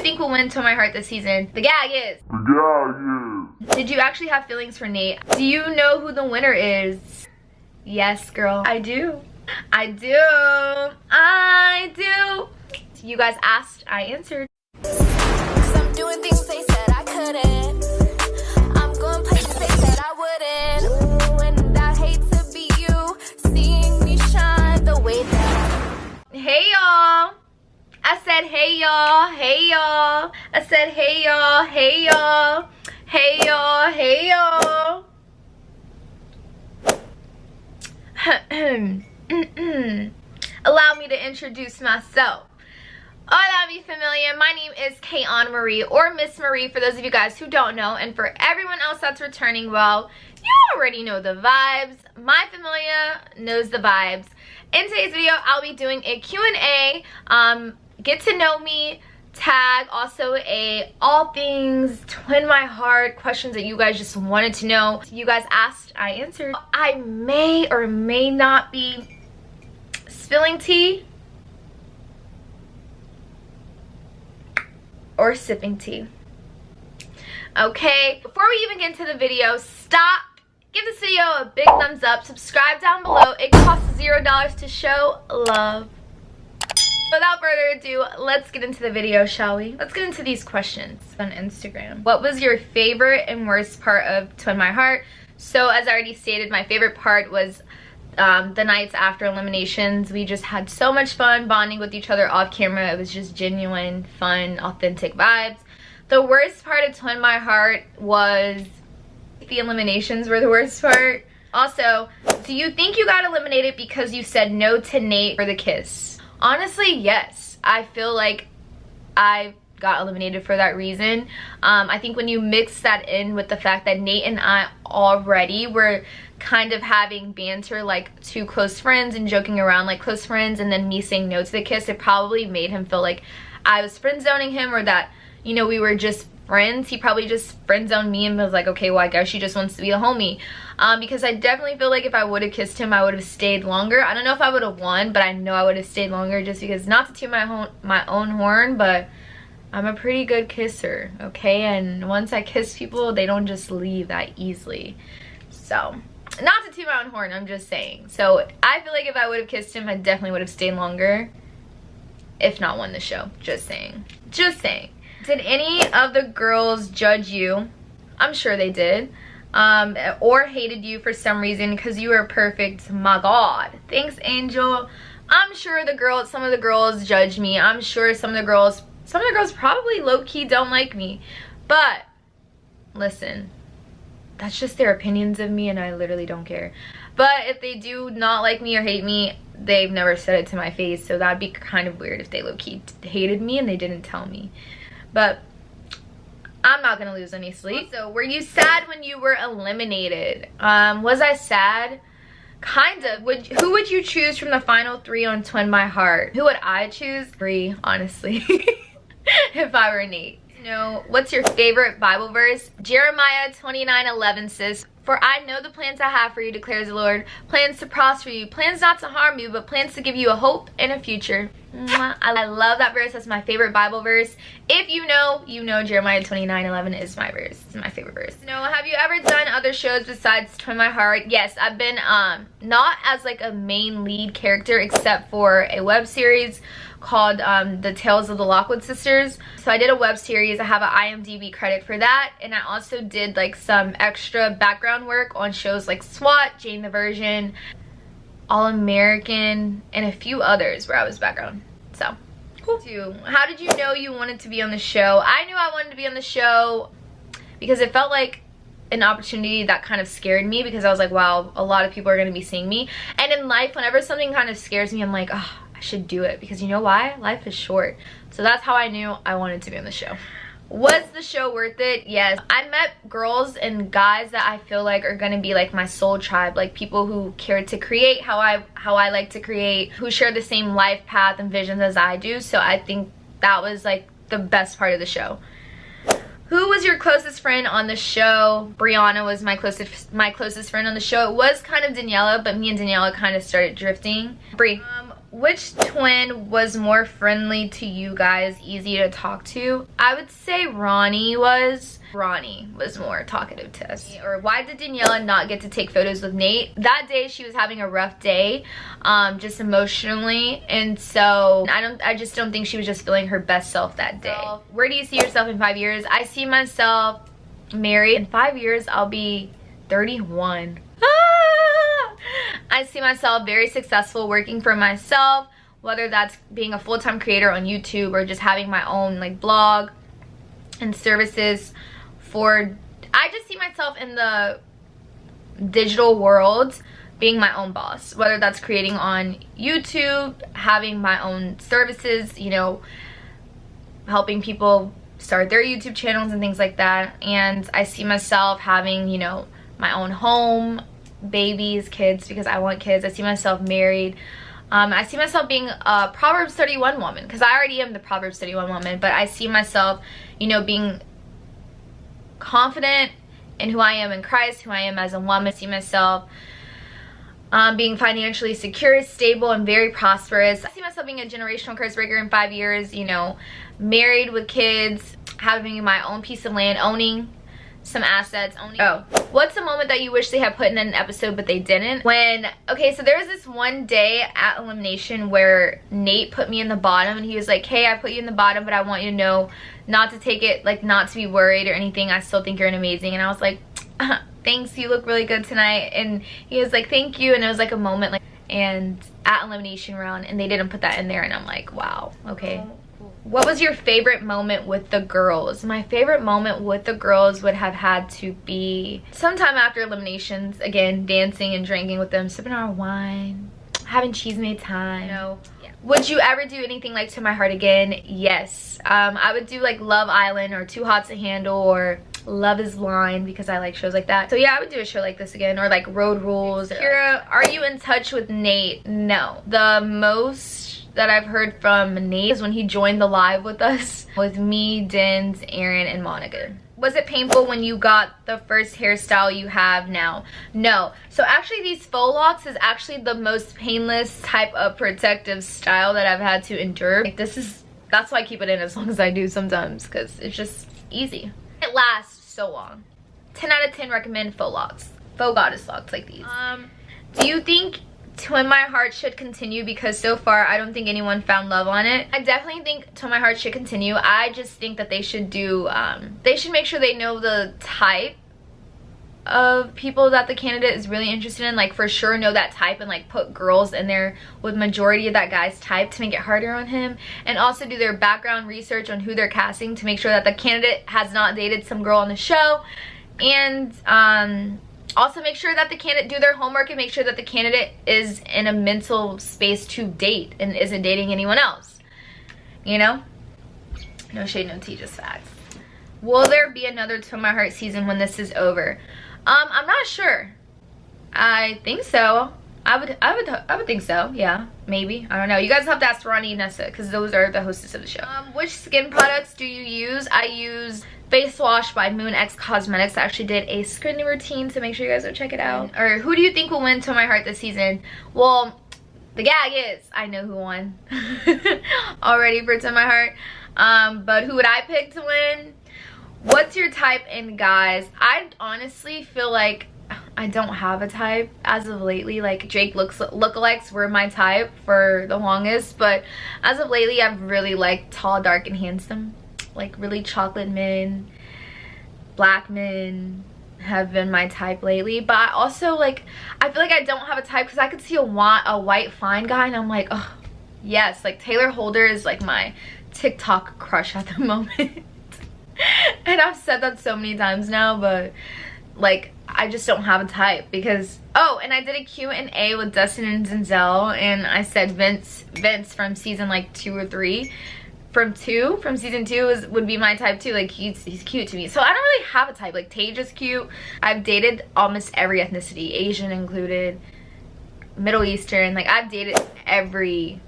think will win To My Heart this season? The gag is. Did you actually have feelings for Nate? Do you know who the winner is? Yes, girl. I do. I do. I do. You guys asked, I answered. 'Cause I'm doing things they said I couldn't. I'm going places they said I wouldn't. Ooh, and I hate to be you, seeing me shine the way that. Hey y'all. I said hey y'all. Hey y'all. I said hey y'all. Hey y'all. Hey y'all. Hey y'all. Allow me to introduce myself. Hola, mi familia. My name is Kaniona Marie, or Miss Marie for those of you guys who don't know, and for everyone else that's returning, well, you already know the vibes. My familia knows the vibes. In today's video, I'll be doing a Q&A, get to know me tag, also a all things Twin My Heart questions that you guys just wanted to know. You guys asked, I answered. I may or may not be spilling tea or sipping tea. Okay, before we even get into the video, stop, give this video a big thumbs up, subscribe down below. It costs $0 to show love. Without further ado, let's get into the video, shall we? Let's get into these questions on Instagram. What was your favorite and worst part of Twin My Heart? So as I already stated, my favorite part was the nights after eliminations. We just had so much fun bonding with each other off camera. It was just genuine, fun, authentic vibes. The worst part of Twin My Heart was the eliminations were the worst part. Also, do you think you got eliminated because you said no to Nate for the kiss? Honestly, yes. I feel like I got eliminated for that reason. I think when you mix that in with the fact that Nate and I already were kind of having banter like two close friends and joking around like close friends, and then me saying no to the kiss, it probably made him feel like I was friend zoning him, or that, you know, we were just friends. He probably just friend zoned me and was like, okay, well, I guess she just wants to be a homie. Because I definitely feel like if I would have kissed him, I would have stayed longer. I don't know if I would have won, but I know I would have stayed longer, just because, not to toot my own horn, but I'm a pretty good kisser, okay? And once I kiss people, they don't just leave that easily. So, not to toot my own horn, I'm just saying. So I feel like if I would have kissed him, I definitely would have stayed longer, if not won the show. Just saying. Just saying. Did any of the girls judge you? I'm sure they did. Or hated you for some reason because you were perfect. My God. Thanks, Angel. I'm sure some of the girls judged me. I'm sure some of the girls probably low-key don't like me. But listen, that's just their opinions of me, and I literally don't care. But if they do not like me or hate me, they've never said it to my face, so that'd be kind of weird if they low-key hated me and they didn't tell me. But I'm not gonna lose any sleep. So, were you sad when you were eliminated? Was I sad? Kind of. Who would you choose from the final 3 on Twin My Heart? Who would I choose? 3, honestly. If I were Nate. No. What's your favorite Bible verse? Jeremiah 29:11 says, "For I know the plans I have for you, declares the Lord. Plans to prosper you, plans not to harm you, but plans to give you a hope and a future." I love that verse. That's my favorite Bible verse. If you know, you know Jeremiah 29:11 is my verse. It's my favorite verse. No, have you ever done other shows besides Twin My Heart? Yes, I've been not as like a main lead character, except for a web series called The Tales of the Lockwood Sisters. So I did a web series. I have an IMDb credit for that, and I also did like some extra background work on shows like SWAT, Jane the Virgin, All American, and a few others where I was background. So cool. How did you know you wanted to be on the show? I knew I wanted to be on the show because it felt like an opportunity that kind of scared me, because I was like, wow, a lot of people are going to be seeing me. And in life, whenever something kind of scares me, I'm like, oh, I should do it, because you know why? Life is short. So that's how I knew I wanted to be on the show. Was the show worth it? Yes. I met girls and guys that I feel like are gonna be like my soul tribe, like people who care to create how I like to create, who share the same life path and visions as I do. So I think that was like the best part of the show. Who was your closest friend on the show? Brianna was my closest friend on the show. It was kind of Danielle, but me and Danielle kind of started drifting. Bri, Which twin was more friendly to you guys, easy to talk to? I would say Ronnie was more talkative to us. Or why did Danielle not get to take photos with Nate? That day she was having a rough day, just emotionally, and so I just don't think she was just feeling her best self that day. Where do you see yourself in 5 years? I see myself married. In 5 years I'll be 31. I see myself very successful working for myself, whether that's being a full-time creator on YouTube or just having my own like blog and services for, I just see myself in the digital world being my own boss, whether that's creating on YouTube, having my own services, you know, helping people start their YouTube channels and things like that. And I see myself having, you know, my own home, babies, kids, because I want kids. I see myself married. I see myself being a Proverbs 31 woman, because I already am the Proverbs 31 woman, but I see myself, you know, being confident in who I am in Christ, who I am as a woman. I see myself being financially secure, stable, and very prosperous. I see myself being a generational curse breaker in 5 years, you know, married with kids, having my own piece of land, owning some assets. What's a moment that you wish they had put in an episode but they didn't? Okay, so there was this one day at Elimination where Nate put me in the bottom, and he was like, hey, I put you in the bottom, but I want you to know not to take it, like, not to be worried or anything. I still think you're amazing. And I was like, thanks, you look really good tonight. And he was like, thank you. And it was like a moment, like, and at Elimination round, and they didn't put that in there, and I'm like, wow, okay. What was your favorite moment with the girls? My favorite moment with the girls would have had to be sometime after eliminations, again, dancing and drinking with them, sipping our wine, having cheese made time. You know, yeah. Would you ever do anything like To My Heart again? Yes. I would do like Love Island or Too Hot to Handle or Love is Blind, because I like shows like that. So yeah, I would do a show like this again, or like Road Rules. Kira, are you in touch with Nate? No. The most that I've heard from Nate is when he joined the live with us, with me, Dens, Aaron, and Monica. Was it painful when you got the first hairstyle you have now? No. So actually these faux locks is actually the most painless type of protective style that I've had to endure. Like, that's why I keep it in as long as I do sometimes, because it's just easy. It lasts so long. 10 out of 10 recommend faux locks. Faux goddess locks like these. Do you think To My Heart should continue? Because so far I don't think anyone found love on it. I definitely think To My Heart should continue. I just think that they should do, they should make sure they know the type of people that the candidate is really interested in, like for sure know that type, and like put girls in there with majority of that guy's type to make it harder on him, and also do their background research on who they're casting to make sure that the candidate has not dated some girl on the show, and also make sure that the candidate do their homework and make sure that the candidate is in a mental space to date and isn't dating anyone else, you know? No shade, no tea, just facts. Will there be another To My Heart season when this is over? I'm not sure. I think so. I would think so. Yeah, maybe. I don't know. You guys have to ask Ronnie and Nessa, because those are the hostess of the show. Which skin products do you use? I use Face Wash by Moon X Cosmetics. I actually did a skin routine, so make sure you guys go check it out. Or who do you think will win To My Heart this season? Well, the gag is I know who won already for To My Heart. But who would I pick to win? What's your type in guys? I honestly feel like I don't have a type as of lately. Like Drake lookalikes were my type for the longest, but as of lately I've really liked tall, dark, and handsome. Like really chocolate men, black men have been my type lately. But I also like, I feel like I don't have a type because I could see a white fine guy and I'm like, oh yes, like Taylor Holder is like my TikTok crush at the moment. And I've said that so many times now, but like I just don't have a type because, oh, and I did a Q&A with Dustin and Denzel, and I said Vince from season like 2 or 3 from season 2 would be my type too. Like he's cute to me, so I don't really have a type. Like Tage is cute. I've dated almost every ethnicity, Asian included, Middle Eastern. Like I've dated every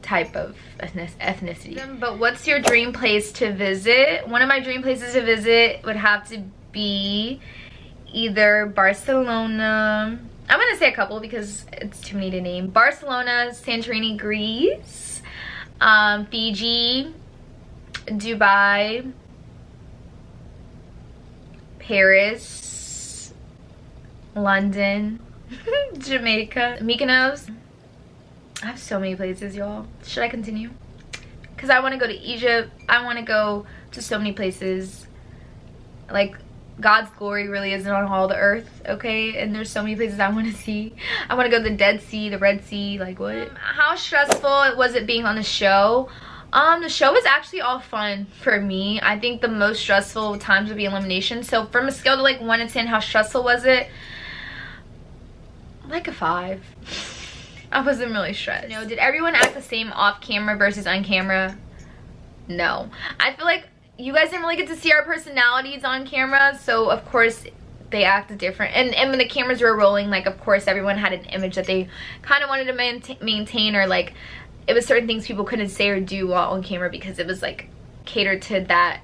type of ethnicity. But what's your dream place to visit? One of my dream places to visit would have to be either Barcelona, I'm gonna say a couple because it's too many to name. Barcelona, Santorini, Greece, Fiji, Dubai, Paris, London, Jamaica, Mykonos. I have so many places, y'all. Should I continue? Because I want to go to Egypt. I want to go to so many places. Like, God's glory really isn't on all the earth, okay? And there's so many places I want to see. I want to go to the Dead Sea, the Red Sea, like what? How stressful was it being on the show? The show was actually all fun for me. I think the most stressful times would be elimination. So from a scale to like 1 to 10, how stressful was it? Like a 5. I wasn't really stressed. You know, did everyone act the same off camera versus on camera? No. I feel like you guys didn't really get to see our personalities on camera, so of course they acted different. And when the cameras were rolling, like, of course everyone had an image that they kind of wanted to maintain, or like it was certain things people couldn't say or do while on camera because it was like catered to that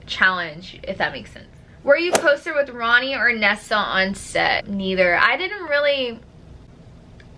challenge, if that makes sense. Were you closer with Ronnie or Nessa on set? Neither. I didn't really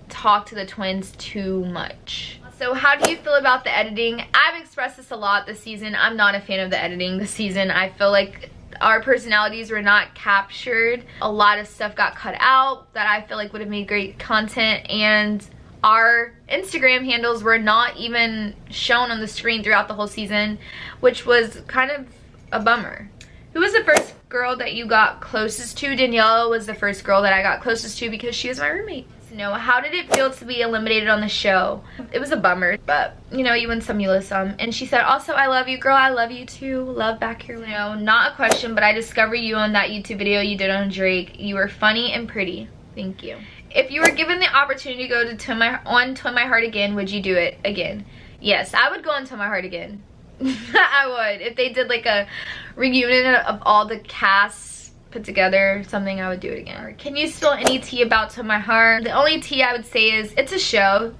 talk to the twins too much. So how do you feel about the editing? I've expressed this a lot this season. I'm not a fan of the editing this season. I feel like our personalities were not captured. A lot of stuff got cut out that I feel like would have made great content, and our Instagram handles were not even shown on the screen throughout the whole season, which was kind of a bummer. Who was the first girl that you got closest to? Danielle was the first girl that I got closest to because she was my roommate. No, how did it feel to be eliminated on the show? It was a bummer, but you know, you win some, you lose some. And she said, also, I love you, girl. I love you too. Love back here. You know, not a question, but I discovered you on that YouTube video you did on Drake. You were funny and pretty. Thank you. If you were given the opportunity to go to Twin My Heart again, would you do it again? Yes, I would go on Twin My Heart again. I would. If they did like a reunion of all the casts put together, something, I would do it again. Can you spill any tea about To My Heart? The only tea I would say is it's a show,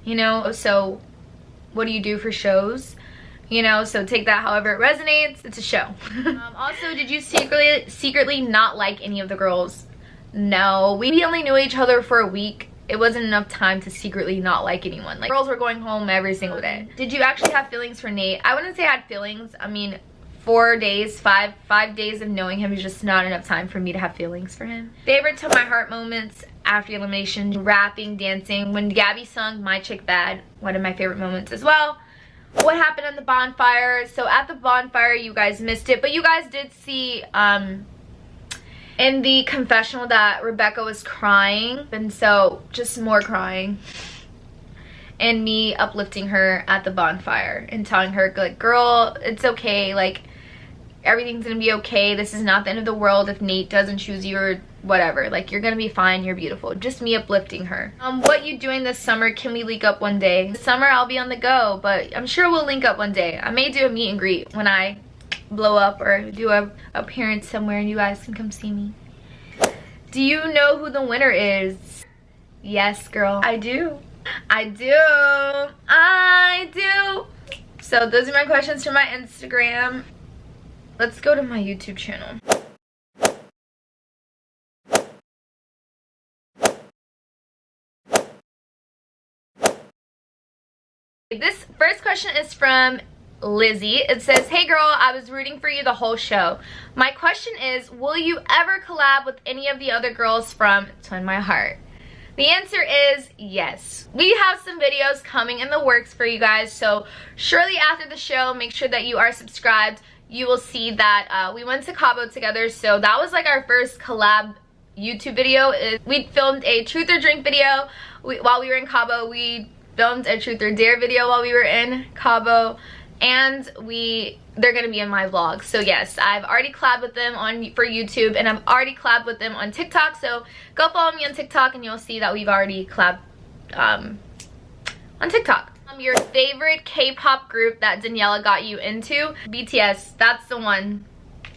you know, so what do you do for shows? You know, so take that however it resonates. It's a show. Also, did you secretly not like any of the girls? No, we only knew each other for a week. It wasn't enough time to secretly not like anyone. Like, girls were going home every single day. Did you actually have feelings for Nate? I wouldn't say I had feelings. I mean, 4 days, five days of knowing him is just not enough time for me to have feelings for him. Favorite To My Heart moments after elimination: rapping, dancing. When Gabby sung My Chick Bad, one of my favorite moments as well. What happened on the bonfire? So at the bonfire, you guys missed it, but you guys did see in the confessional that Rebecca was crying, and so just more crying. And me uplifting her at the bonfire and telling her, like, girl, it's okay, like, everything's gonna be okay. This is not the end of the world if Nate doesn't choose you or whatever. Like, you're gonna be fine, you're beautiful. Just me uplifting her. What you doing this summer? Can we link up one day? This summer I'll be on the go, but I'm sure we'll link up one day. I may do a meet and greet when I blow up, or do a appearance somewhere and you guys can come see me. Do you know who the winner is? Yes, girl, I do. I do. So those are my questions for my Instagram. Let's go to my YouTube channel. This first question is from Lizzie. It says, hey girl, I was rooting for you the whole show. My question is, will you ever collab with any of the other girls from Twin My Heart? The answer is yes. We have some videos coming in the works for you guys, so shortly after the show, make sure that you are subscribed. You will see that we went to Cabo together, so that was like our first collab YouTube video. We filmed a truth or drink video while we were in Cabo. We filmed a truth or dare video while we were in Cabo, and they're gonna be in my vlog. So yes, I've already collabed with them for YouTube, and I've already collabed with them on TikTok, so go follow me on TikTok and you'll see that we've already collabed on TikTok. Your favorite K-pop group that Daniela got you into? BTS. That's the one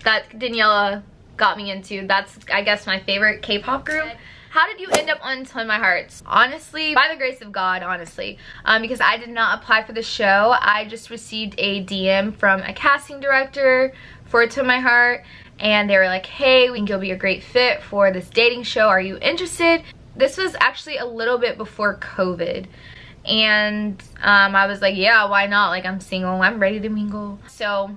that Daniela got me into. That's, I guess, my favorite K-pop group. How did you end up on Twin My Hearts? Honestly, by the grace of God, honestly. Because I did not apply for the show. I just received a DM from a casting director for Twin My Heart. And they were like, hey, we think you'll be a great fit for this dating show. Are you interested? This was actually a little bit before COVID. And I was like, yeah, why not? Like, I'm single. I'm ready to mingle. So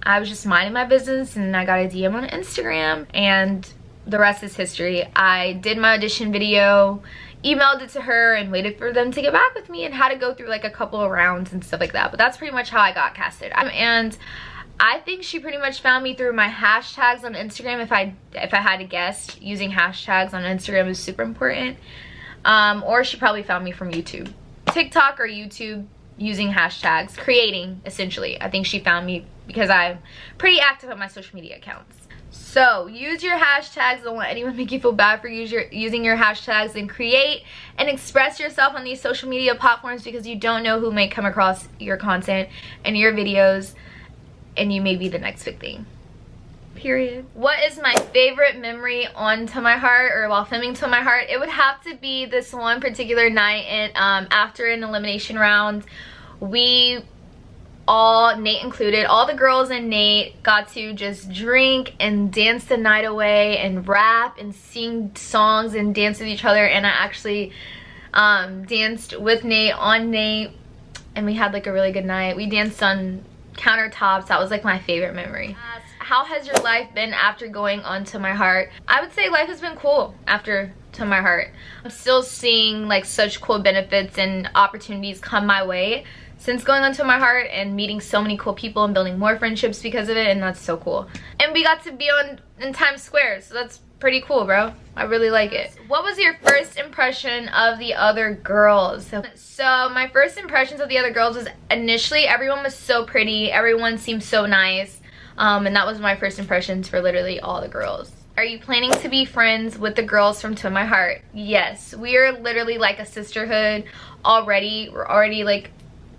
I was just minding my business and I got a DM on Instagram and the rest is history. I did my audition video, emailed it to her and waited for them to get back with me and had to go through like a couple of rounds and stuff like that. But that's pretty much how I got casted. And I think she pretty much found me through my hashtags on Instagram. If I had to guess, using hashtags on Instagram is super important. Or she probably found me from YouTube. TikTok or YouTube, using hashtags, creating essentially. I think she found me because I'm pretty active on my social media accounts. So use your hashtags. Don't let anyone make you feel bad for using your hashtags, and create and express yourself on these social media platforms because you don't know who may come across your content and your videos and you may be the next big thing. Period. What is my favorite memory on To My Heart or while filming To My Heart? It would have to be this one particular night and after an elimination round, we all, Nate included, all the girls and Nate got to just drink and dance the night away and rap and sing songs and dance with each other. And I actually danced with Nate, on Nate, and we had like a really good night. We danced on countertops. That was like my favorite memory. How has your life been after going on To My Heart? I would say life has been cool after To My Heart. I'm still seeing like such cool benefits and opportunities come my way since going on To My Heart and meeting so many cool people and building more friendships because of it, and that's so cool. And we got to be in Times Square, so that's pretty cool, bro. I really like it. What was your first impression of the other girls? So my first impressions of the other girls was initially everyone was so pretty, everyone seemed so nice, and that was my first impressions for literally all the girls. Are you planning to be friends with the girls from To My Heart? Yes, we are literally like a sisterhood already. We're already like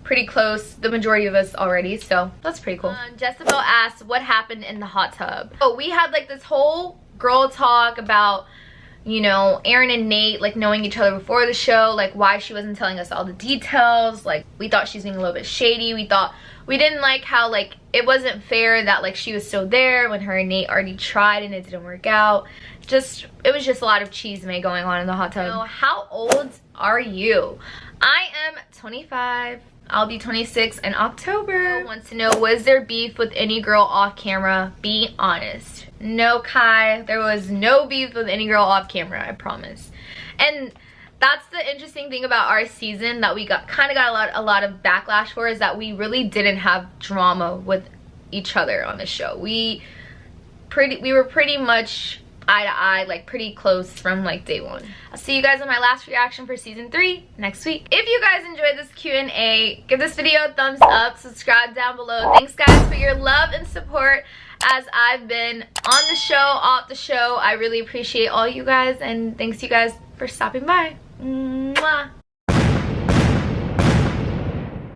pretty close, the majority of us already, so that's pretty cool. Jezebel asked what happened in the hot tub. Oh, we had like this whole girl talk about, you know, Aaron and Nate like knowing each other before the show, like why she wasn't telling us all the details. Like we thought she was being a little bit shady. We didn't like how like it wasn't fair that like she was still there when her and Nate already tried and it didn't work out. It was just a lot of chisme going on in the hot tub. So, how old are you? I am 25. I'll be 26 in October. Wants to know, was there beef with any girl off camera? Be honest. No, Kai, there was no beef with any girl off camera, I promise. And that's the interesting thing about our season that we kind of got a lot of backlash for, is that we really didn't have drama with each other on the show. We were pretty much eye to eye, like pretty close from like day one. I'll see you guys on my last reaction for season 3 next week. If you guys enjoyed this Q&A, give this video a thumbs up, subscribe down below. Thanks guys for your love and support as I've been on the show, off the show. I really appreciate all you guys, and thanks you guys for stopping by. Mwah.